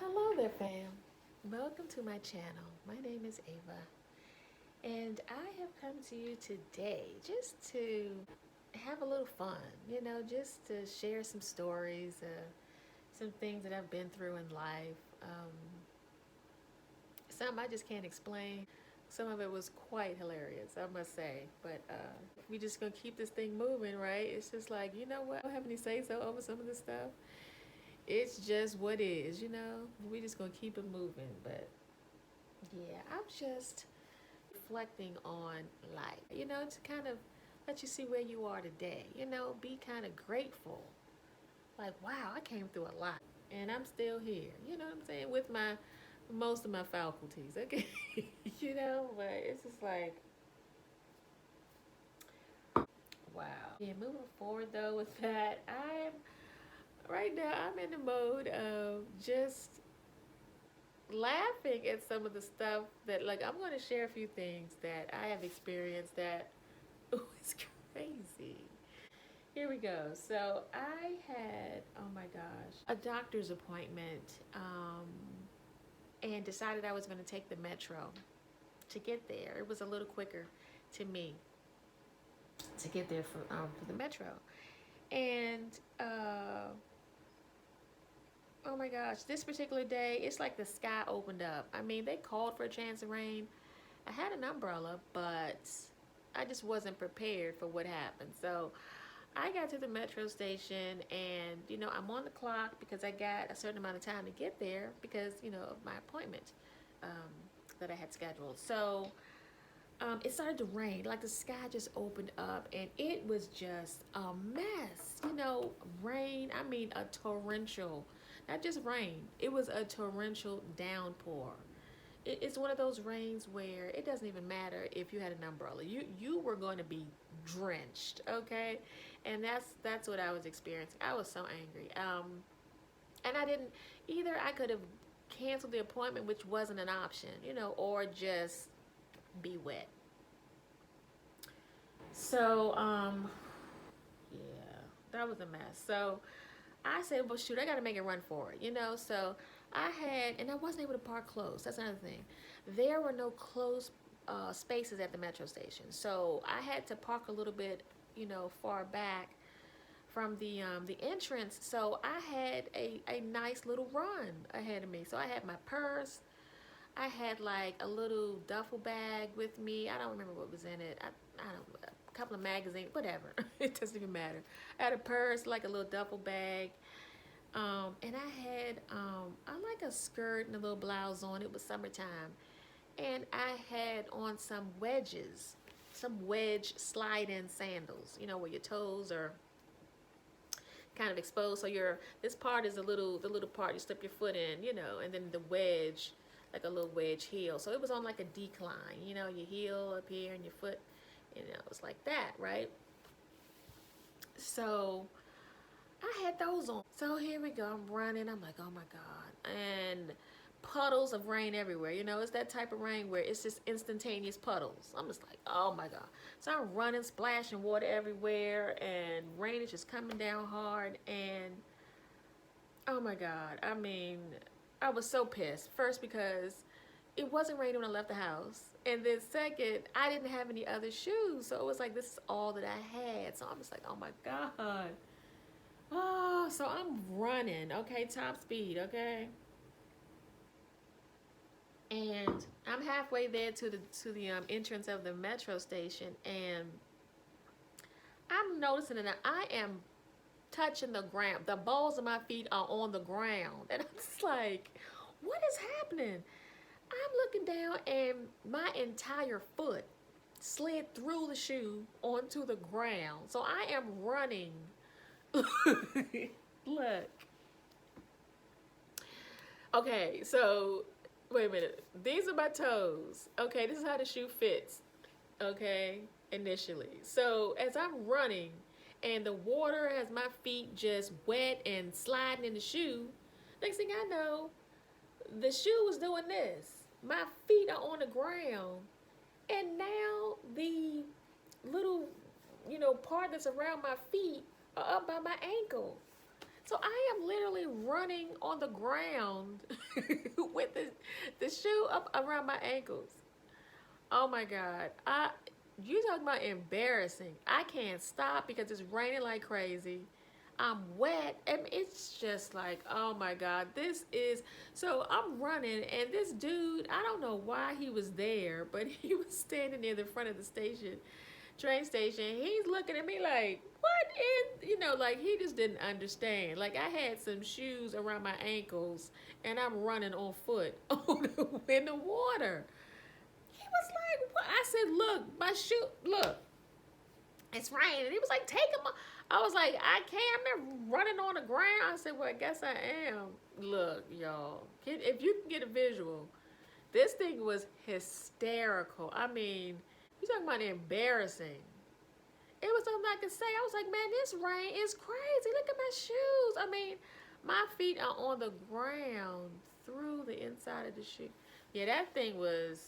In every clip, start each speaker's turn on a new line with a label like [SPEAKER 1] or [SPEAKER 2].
[SPEAKER 1] Hello there, fam. Welcome to my channel. My name is Ava, and I have come to you today just to have a little fun, just to share some stories, some things that I've been through in life. Some I just can't explain. Some of it was quite hilarious, I must say. But we just gonna keep this thing moving, right? It's just like, you know what? I don't have any say so over some of this stuff. It's just what is. We just gonna keep it moving. But yeah, I'm just reflecting on life, to kind of let you see where you are today, be kind of grateful. Like, wow, I came through a lot and I'm still here, you know what I'm saying? With most of my faculties, okay? But it's just like, wow. Yeah, moving forward though with that, right now, I'm in the mode of just laughing at some of the stuff that, like, I'm going to share a few things that I have experienced that was crazy. Here we go. So I had, oh my gosh, a doctor's appointment, and decided I was going to take the metro to get there. It was a little quicker to me to get there for the metro. And oh my gosh, this particular day, it's like the sky opened up. I mean, they called for a chance of rain. I had an umbrella, but I just wasn't prepared for what happened. So I got to the metro station and, I'm on the clock because I got a certain amount of time to get there because, of my appointment that I had scheduled. So it started to rain. Like the sky just opened up and it was just a mess. Rain, I mean a torrential, not just rain, it was a torrential downpour. It's one of those rains where it doesn't even matter if you had an umbrella. You were going to be drenched, okay? And that's what I was experiencing. I was so angry. And I didn't either. I could have canceled the appointment, which wasn't an option, or just be wet. So, yeah, that was a mess. So I said, well, shoot, I got to make a run for it. So and I wasn't able to park close. That's another thing. There were no closed spaces at the metro station. So I had to park a little bit, far back from the entrance. So I had a nice little run ahead of me. So I had my purse. I had like a little duffel bag with me. I don't remember what was in it. I don't know, a couple of magazines, whatever. It doesn't even matter. I had a purse, like a little duffel bag. And I had, I like a skirt and a little blouse on. It was summertime. And I had on some wedges, some wedge slide-in sandals, where your toes are kind of exposed. So this part is the little part you slip your foot in, and then the wedge, like a little wedge heel. So it was on like a decline, your heel up here and your foot, it was like that, right? So I had those on. So here we go. I'm running. I'm like, oh my God. And puddles of rain everywhere. It's that type of rain where it's just instantaneous puddles. I'm just like, oh my God. So I'm running, splashing water everywhere, and rain is just coming down hard. And oh my God. I mean, I was so pissed. First, because it wasn't raining when I left the house. And then second, I didn't have any other shoes. So it was like, this is all that I had. So I'm just like, oh my God. Oh, so I'm running, okay, top speed, okay? And I'm halfway there to the entrance of the metro station, and I'm noticing that I am touching the ground. The balls of my feet are on the ground. And I'm just like, what is happening? I'm looking down and my entire foot slid through the shoe onto the ground. So I am running. Look. Okay, so wait a minute. These are my toes. Okay, this is how the shoe fits. Okay, initially. So as I'm running and the water has my feet just wet and sliding in the shoe, next thing I know, the shoe was doing this. My feet are on the ground, and now the little, part that's around my feet are up by my ankle. So I am literally running on the ground with the shoe up around my ankles. Oh my God. You talking about embarrassing. I can't stop because it's raining like crazy. I'm wet. And it's just like, oh my God, this is. So I'm running, and this dude, I don't know why he was there, but he was standing near the front of the station, train station. He's looking at me like, what in, like he just didn't understand. Like I had some shoes around my ankles, and I'm running on foot in the water. He was like, what? I said, look, my shoe, look, it's raining. He was like, take them off. I was like, I can't. I'm not running on the ground. I said, well, I guess I am. Look, y'all, if you can get a visual, this thing was hysterical. I mean, you talking about embarrassing. It was something I could say. I was like, man, this rain is crazy. Look at my shoes. I mean, my feet are on the ground through the inside of the shoe. Yeah, that thing was.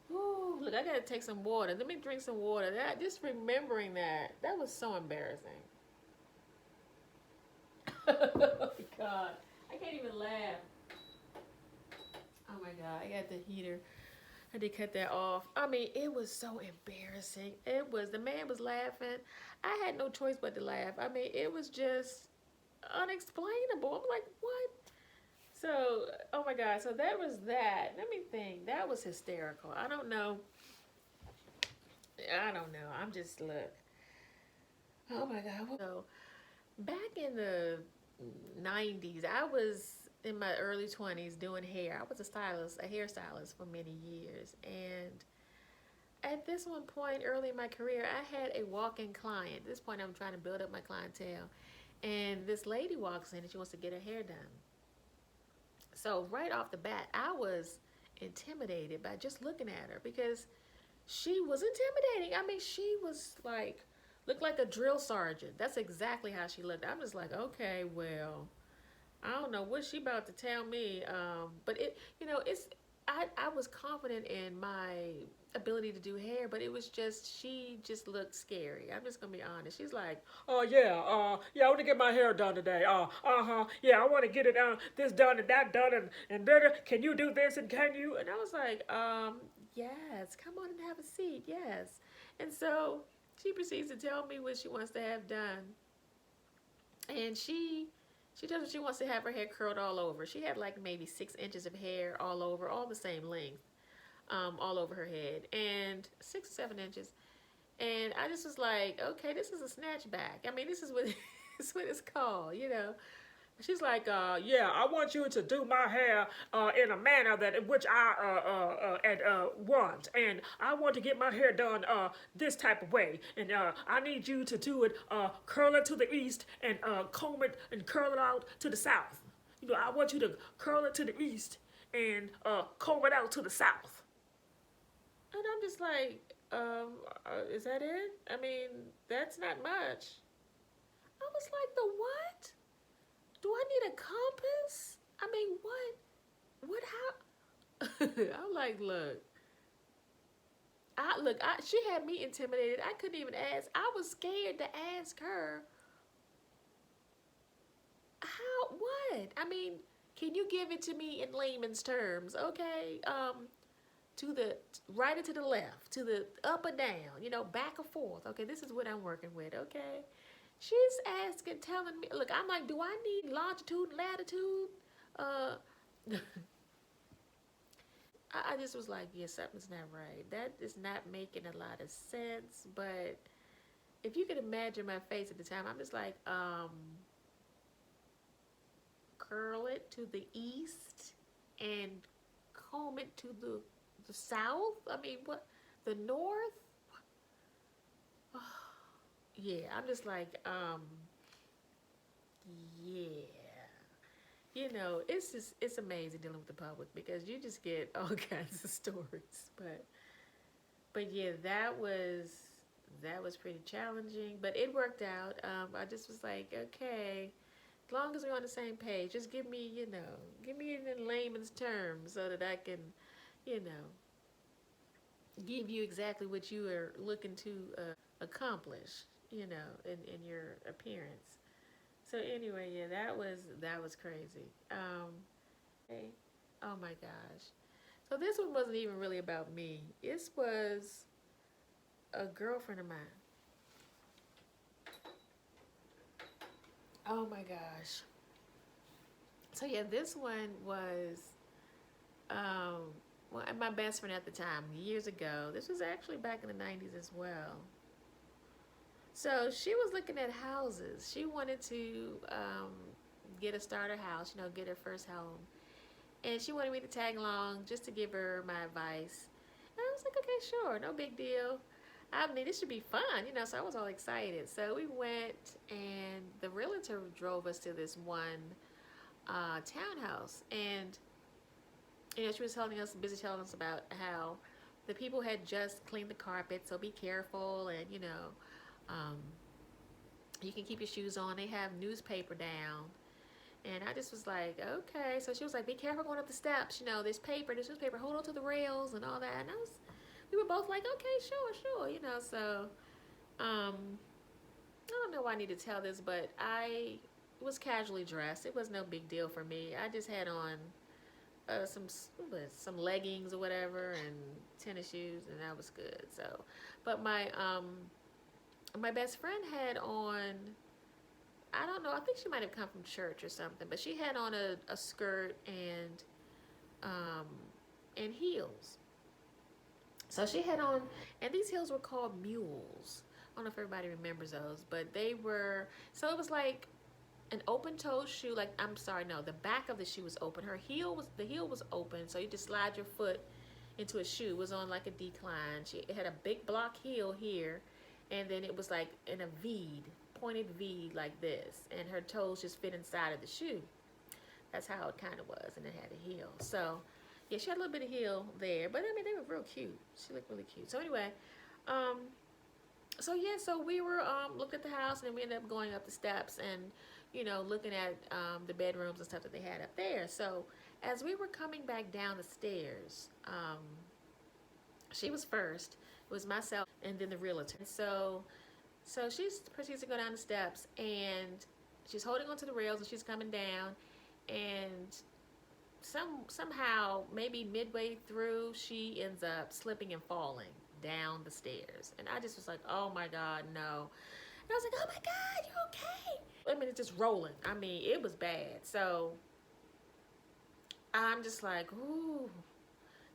[SPEAKER 1] Ooh, look, I gotta take some water. Let me drink some water. That just remembering that was so embarrassing. Oh my God, I can't even laugh. Oh my God, I got the heater. I had to cut that off. I mean, it was so embarrassing. It was. The man was laughing. I had no choice but to laugh. I mean, it was just unexplainable. I'm like, what? So, oh my God. So that was that. Let me think. That was hysterical. I don't know. I don't know. I'm just, look. Oh my God. So, back in the 90s, I was in my early 20s doing hair. I was a stylist, a hairstylist for many years. And at this one point early in my career, I had a walk-in client. At this point, I'm trying to build up my clientele. And this lady walks in and she wants to get her hair done. So right off the bat, I was intimidated by just looking at her because she was intimidating. I mean, she was like, looked like a drill sergeant. That's exactly how she looked. I'm just like, okay, well, I don't know what she about to tell me. But I was confident in my ability to do hair, but it was just, she just looked scary. I'm just gonna be honest. She's like, oh yeah, yeah, I want to get my hair done today. Yeah, I want to get it this done and that done and better. Can you do this and can you? And I was like, yes, come on and have a seat, yes. And so she proceeds to tell me what she wants to have done, and she tells me she wants to have her hair curled all over. She had like maybe 6 inches of hair all over, all the same length, all over her head, and 6 or 7 inches. And I just was like, okay, this is a snatchback. I mean, this is what this is what it's called. She's like, yeah, I want you to do my hair in a manner that in which I want, and I want to get my hair done this type of way, and I need you to do it, curl it to the east and comb it and curl it out to the south. I want you to curl it to the east and comb it out to the south. And I'm just like, is that it? I mean, that's not much. I was like, the what? Do I need a compass? I mean, what? What? How? I'm like, look. She had me intimidated. I couldn't even ask. I was scared to ask her. How? What? I mean, can you give it to me in layman's terms? Okay. To the right or to the left, to the up or down, back or forth. Okay, this is what I'm working with. Okay. She's asking, telling me, look, I'm like, do I need longitude and latitude? Uh, I just was like, yeah, something's not right. That is not making a lot of sense. But if you could imagine my face at the time, I'm just like, curl it to the east and comb it to the south. I mean, what? The north? Yeah, I'm just like, yeah. It's amazing dealing with the public because you just get all kinds of stories. But yeah, that was pretty challenging, but it worked out. I just was like, okay, as long as we're on the same page, just give me it in layman's terms so that I can, you know, give you exactly what you are looking to accomplish, in your appearance. So anyway, yeah, that was crazy. Okay. Oh my gosh. So this one wasn't even really about me. This was a girlfriend of mine. Oh my gosh. So yeah, this one was um well, my best friend at the time, years ago. This was actually back in the 90s as well. So she was looking at houses. She wanted to get a starter house, get her first home. And she wanted me to tag along just to give her my advice. And I was like, okay, sure, no big deal. I mean, this should be fun. So I was all excited. So we went, and the realtor drove us to this one townhouse. And, she was busy telling us about how the people had just cleaned the carpet, so be careful, and, um, you can keep your shoes on. They have newspaper down. And I just was like, okay. So she was like, be careful going up the steps. This newspaper, hold on to the rails and all that. And we were both like, okay, sure. So um, I don't know why I need to tell this, but I was casually dressed. It was no big deal for me. I just had on some leggings or whatever and tennis shoes, and that was good. So, but my best friend had on, I don't know, I think she might have come from church or something, but she had on a skirt um, and heels. So she had on, and these heels were called mules. I don't know if everybody remembers those, but they were, so it was like an open-toed shoe. Like, I'm sorry, no, the back of the shoe was open. The heel was open, so you just slide your foot into a shoe. It was on like a decline. It had a big block heel here, and then it was like in a V, pointed V like this, and her toes just fit inside of the shoe. That's how it kind of was, and it had a heel. So, yeah, she had a little bit of heel there, but I mean, they were real cute. She looked really cute. So anyway, um, so yeah, so we were looked at the house, and then we ended up going up the steps and looking at the bedrooms and stuff that they had up there. So as we were coming back down the stairs, she was first. It was myself and then the realtor. So she proceeds to go down the steps, and she's holding onto the rails, and she's coming down, and somehow maybe midway through she ends up slipping and falling down the stairs, and I just was like, oh my god, no. And I was like, oh my god, you okay? I mean, it's just rolling. I mean, it was bad. So I'm just like, ooh.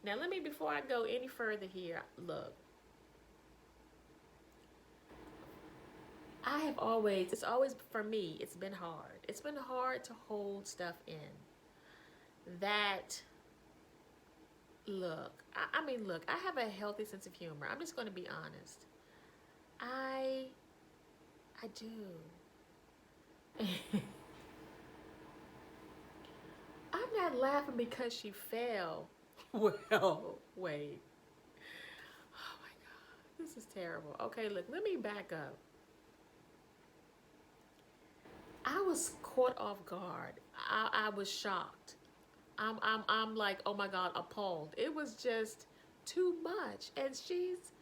[SPEAKER 1] Now let me, before I go any further here, look, it's always, for me, it's been hard. It's been hard to hold stuff in. That, look, I mean, look, I have a healthy sense of humor. I'm just going to be honest. I, I do. I'm not laughing because she fell. Well, wait. Oh my God. This is terrible. Okay, look, let me back up. I was caught off guard. I was shocked. I'm like, oh my God, appalled. It was just too much. And she's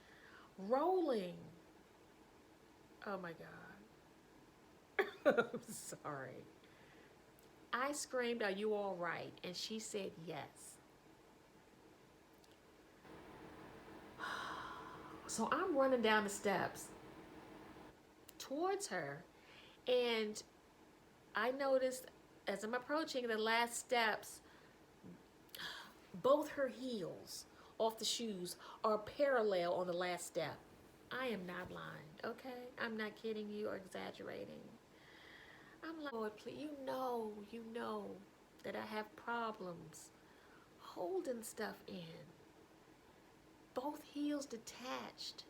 [SPEAKER 1] rolling. Oh my God. I'm sorry. I screamed, are you all right? And she said yes. So I'm running down the steps towards her, and I noticed as I'm approaching the last steps, both her heels off the shoes are parallel on the last step. I am not lying, okay? I'm not kidding you or exaggerating. I'm like, Lord, please, you know that I have problems holding stuff in. Both heels detached.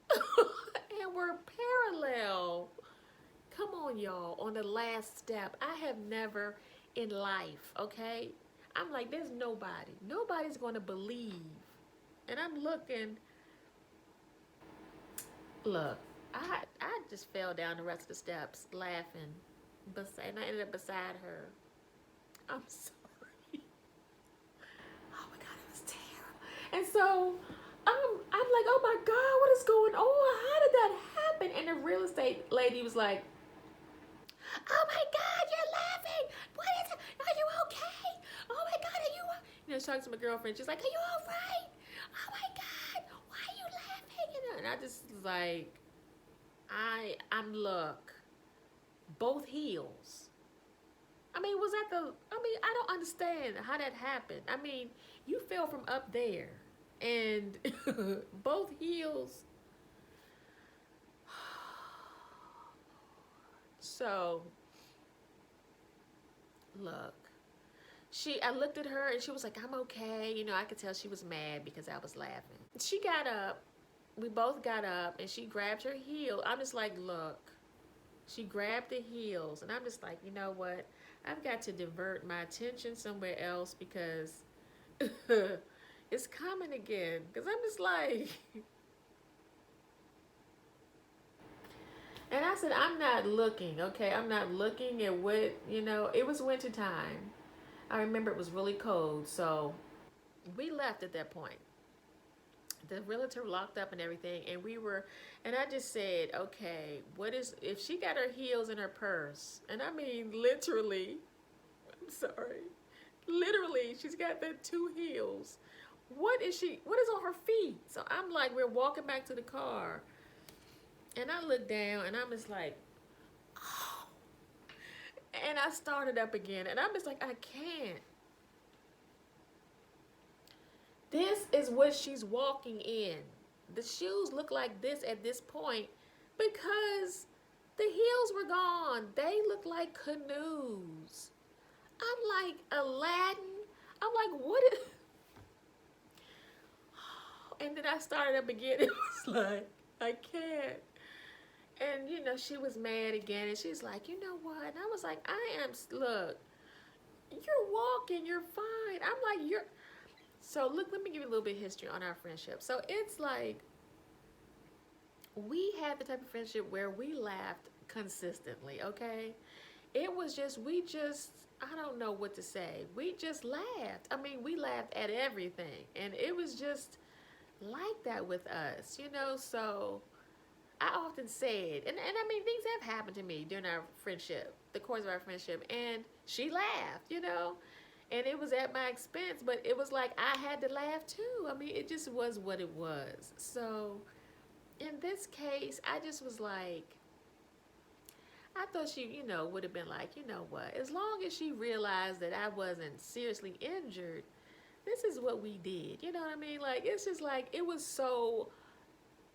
[SPEAKER 1] And we're parallel. Come on, y'all, on the last step. I have never in life, okay? I'm like, there's nobody. Nobody's going to believe. And I'm looking. Look, I just fell down the rest of the steps laughing. And I ended up beside her. I'm sorry. Oh my God, it was terrible. And so I'm like, oh my God, what is going on? How did that happen? And the real estate lady was like, Oh my God, you're laughing. What is it? Are you okay? Oh my God, are you? You know, talking to my girlfriend. She's like, are you all right? Oh my God, why are you laughing? You know, and I just was like, I'm look, both heels. I mean, was that the? I mean, I don't understand how that happened. I mean, you fell from up there, and both heels. So, look, I looked at her and she was like, I'm okay. You know, I could tell she was mad because I was laughing. She got up. We both got up and she grabbed her heel. I'm just like, look. She grabbed the heels and I'm just like, you know what? I've got to divert my attention somewhere else because it's coming again. Because I'm just like, and I said, I'm not looking, okay? I'm not looking at what, you know, it was winter time. I remember it was really cold. So we left at that point. The realtor locked up and everything, and I just said, okay, what is, if she got her heels in her purse, and I mean literally, I'm sorry, literally, she's got the two heels. What is on her feet? So I'm like, we're walking back to the car, and I look down, and I'm just like, oh, and I started up again, and I'm just like, I can't. This is what she's walking in. The shoes look like this at this point because the heels were gone. They look like canoes. I'm like, Aladdin. I'm like, what is. And then I started up again. It was like, I can't. And, you know, she was mad again. And she's like, you know what? And I was like, look, you're walking. You're fine. I'm like, you're. So, look, let me give you a little bit of history on our friendship. So, it's like, we had the type of friendship where we laughed consistently, okay? It was just, I don't know what to say. We just laughed. I mean, we laughed at everything. And it was just like that with us, you know? So I often said, and I mean, things have happened to me during our friendship, the course of our friendship, and she laughed, you know? And it was at my expense, but it was like I had to laugh too. I mean, it just was what it was. So in this case, I just was like, I thought she, you know, would have been like, you know what, as long as she realized that I wasn't seriously injured, this is what we did. You know what I mean? Like, it's just like, it was so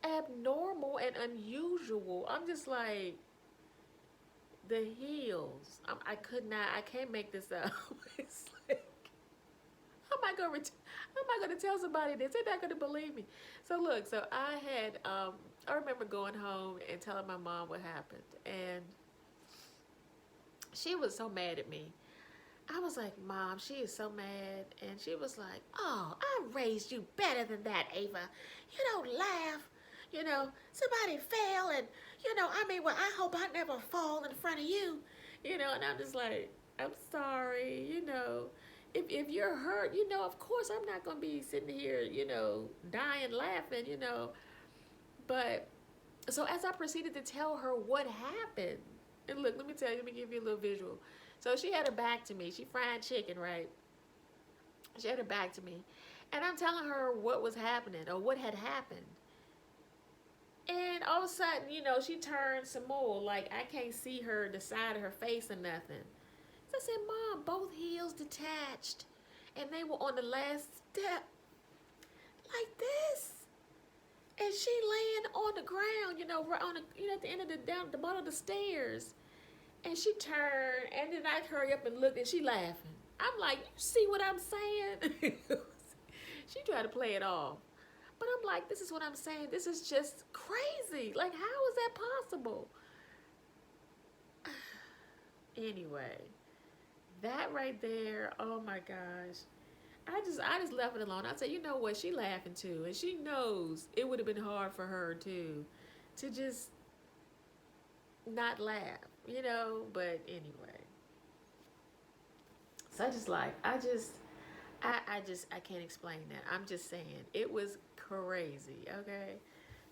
[SPEAKER 1] abnormal and unusual. I'm just like, the heels. I could not, I can't make this up. It's like, how am I gonna tell somebody this? They're not gonna believe me. So look, so I remember going home and telling my mom what happened, and she was so mad at me. I was like, Mom, she is so mad. And she was like, oh, I raised you better than that, Ava. You don't laugh. You know, somebody fell and, you know, I mean, well, I hope I never fall in front of you. You know, and I'm just like, I'm sorry, you know. If you're hurt, you know, of course I'm not going to be sitting here, you know, dying laughing, you know. But, so as I proceeded to tell her what happened, and look, let me give you a little visual. So she had her back to me. She fried chicken, right? She had her back to me. And I'm telling her what was happening or what had happened. And all of a sudden, you know, she turned some more. Like, I can't see her, the side of her face or nothing. So I said, Mom, both heels detached. And they were on the last step. Like this. And she laying on the ground, you know, right on the, you know, at the end of down the bottom of the stairs. And she turned, and then I hurry up and looked, and she laughing. I'm like, you see what I'm saying? She tried to play it off. But I'm like, this is what I'm saying. This is just crazy. Like, how is that possible? Anyway, that right there, oh my gosh. I just left it alone. I said, you know what? She laughing too. And she knows it would have been hard for her too to just not laugh, you know? But anyway. So I can't explain that. I'm just saying, it was crazy, okay?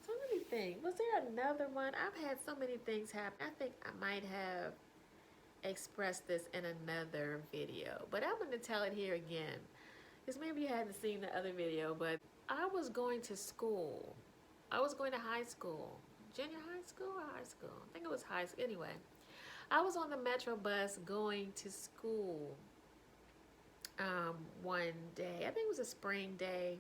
[SPEAKER 1] So let me think. Was there another one? I've had so many things happen. I think I might have. express this in another video, but I'm going to tell it here again because maybe you hadn't seen the other video. But I was going to school. I was going to high school, junior high school or high school. I think it was high school. Anyway, I was on the metro bus going to school one day. I think it was a spring day.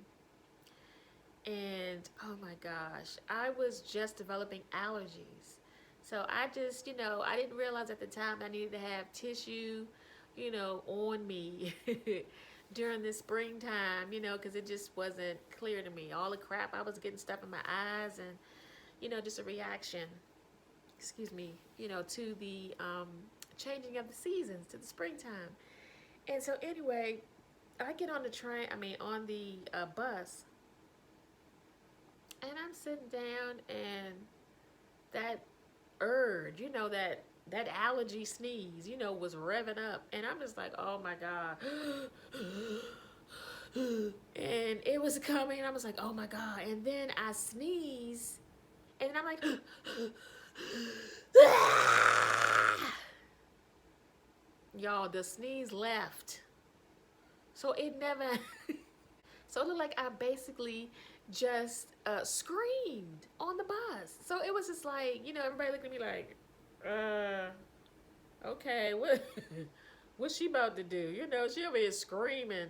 [SPEAKER 1] And oh my gosh, I was just developing allergies. So I just, I didn't realize at the time I needed to have tissue, on me during the springtime, because it just wasn't clear to me. All the crap, I was getting stuff in my eyes and, just a reaction, excuse me, to the changing of the seasons, to the springtime. And so anyway, I get on the train, on the bus, and I'm sitting down, and that urge, that allergy sneeze, was revving up. And I'm just like, oh my God. And it was coming, and I was like, oh my God. And then I sneeze, and I'm like, y'all, the sneeze left. So it never, so it looked like I basically just screamed on the bus. So it was just like, everybody looked at me like, okay, what's she about to do? She over here screaming.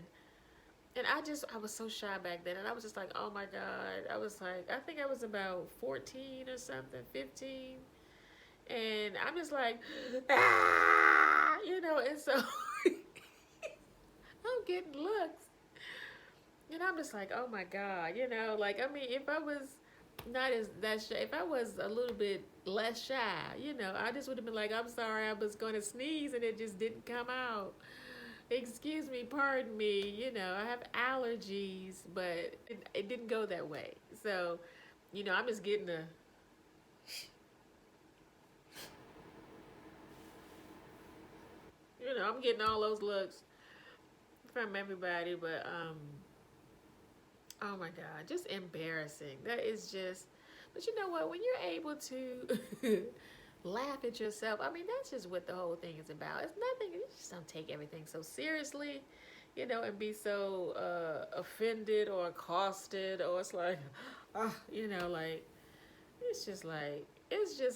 [SPEAKER 1] And I was so shy back then. And I was just like, oh my God. I was like, I think I was about 14 or something, 15. And I'm just like, and so I'm getting looks. And I'm just like, oh my God, if I was not as that shy, if I was a little bit less shy, I just would have been like, I'm sorry, I was going to sneeze and it just didn't come out. Excuse me, pardon me, I have allergies, but it didn't go that way. So, I'm just getting I'm getting all those looks from everybody, but, oh my God, just embarrassing. That is just, but you know what? When you're able to laugh at yourself, that's just what the whole thing is about. It's nothing, you just don't take everything so seriously, and be so offended or accosted, or it's like, like, it's just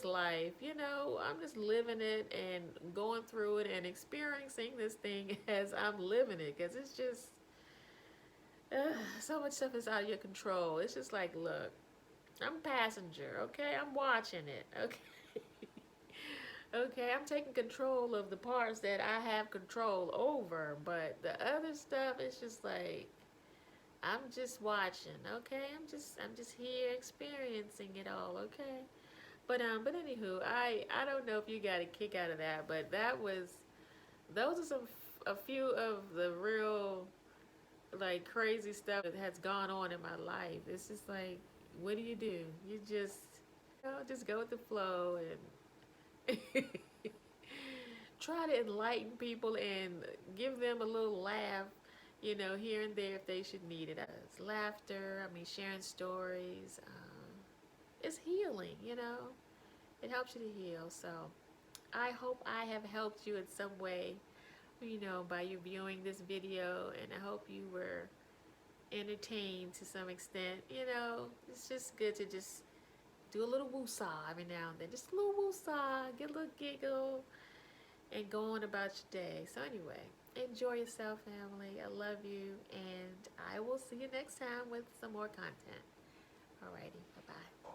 [SPEAKER 1] life, I'm just living it and going through it and experiencing this thing as I'm living it, because it's just, so much stuff is out of your control. It's just like, look, I'm a passenger, okay? I'm watching it, okay? Okay, I'm taking control of the parts that I have control over, but the other stuff is just like, I'm just watching, okay? I'm just here experiencing it all, okay? But anywho, I don't know if you got a kick out of that, but those are a few of the real, like, crazy stuff that has gone on in my life. It's just like, what do? You just, just go with the flow and try to enlighten people and give them a little laugh, here and there if they should need it. Laughter, sharing stories, it's healing, It helps you to heal. So I hope I have helped you in some way, by you viewing this video, and I hope you were entertained to some extent. It's just good to just do a little woo-saw every now and then. Just a little woo-saw, get a little giggle, and go on about your day. So anyway, enjoy yourself, family. I love you, and I will see you next time with some more content. Alrighty, bye-bye.